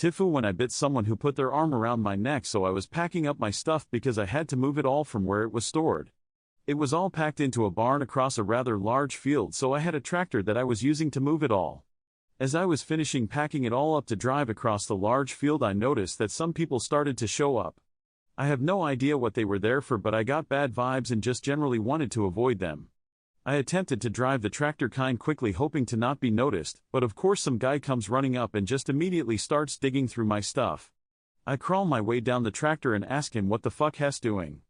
TIFU when I bit someone who put their arm around my neck, so I was packing up my stuff because I had to move it all from where it was stored. It was all packed into a barn across a rather large field, so I had a tractor that I was using to move it all. As I was finishing packing it all up to drive across the large field, I noticed that some people started to show up. I have no idea what they were there for, but I got bad vibes and just generally wanted to avoid them. I attempted to drive the tractor quickly, hoping to not be noticed, but of course some guy comes running up and just immediately starts digging through my stuff. I crawl my way down the tractor and ask him what the fuck he's doing.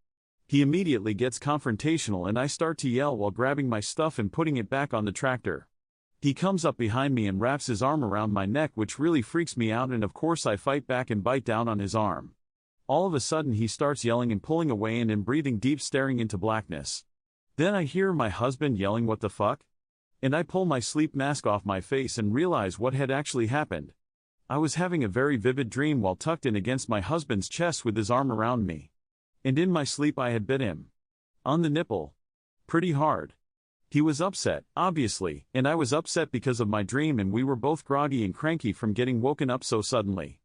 He immediately gets confrontational and I start to yell while grabbing my stuff and putting it back on the tractor. He comes up behind me and wraps his arm around my neck, which really freaks me out, and of course I fight back and bite down on his arm. All of a sudden he starts yelling and pulling away and breathing deep, staring into blackness. Then I hear my husband yelling, "What the fuck?" And I pull my sleep mask off my face and realize what had actually happened. I was having a very vivid dream while tucked in against my husband's chest with his arm around me. And in my sleep I had bit him. On the nipple. Pretty hard. He was upset, obviously, and I was upset because of my dream, and we were both groggy and cranky from getting woken up so suddenly.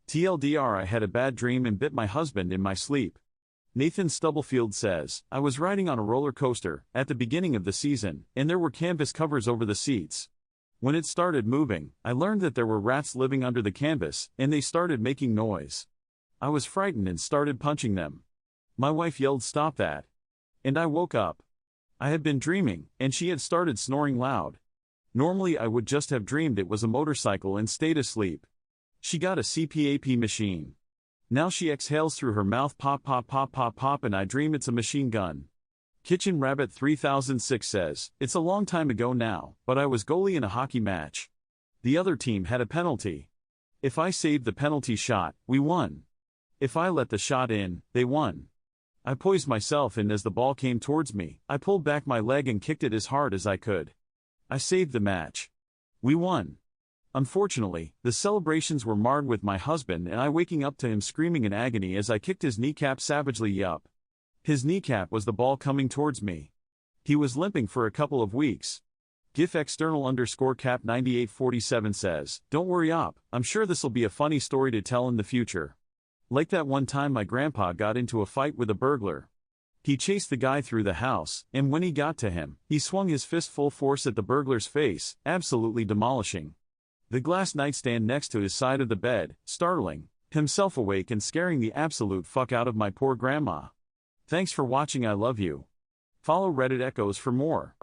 TLDR, I had a bad dream and bit my husband in my sleep. Nathan Stubblefield says, I was riding on a roller coaster at the beginning of the season, and there were canvas covers over the seats. When it started moving, I learned that there were rats living under the canvas, and they started making noise. I was frightened and started punching them. My wife yelled, "Stop that." And I woke up. I had been dreaming, and she had started snoring loud. Normally I would just have dreamed it was a motorcycle and stayed asleep. She got a CPAP machine. Now she exhales through her mouth, pop pop pop pop pop, and I dream it's a machine gun. Kitchen Rabbit 3006 says, it's a long time ago now, but I was goalie in a hockey match. The other team had a penalty. If I saved the penalty shot, we won. If I let the shot in, they won. I poised myself, and as the ball came towards me, I pulled back my leg and kicked it as hard as I could. I saved the match. We won. Unfortunately, the celebrations were marred with my husband and I waking up to him screaming in agony as I kicked his kneecap savagely. Yup. His kneecap was the ball coming towards me. He was limping for a couple of weeks. GIF external_cap 9847 says, don't worry up, I'm sure this'll be a funny story to tell in the future. Like that one time my grandpa got into a fight with a burglar. He chased the guy through the house, and when he got to him, he swung his fist full force at the burglar's face, absolutely demolishing the glass nightstand next to his side of the bed, startling himself awake and scaring the absolute fuck out of my poor grandma. Thanks for watching, I love you. Follow Reddit Echoes for more.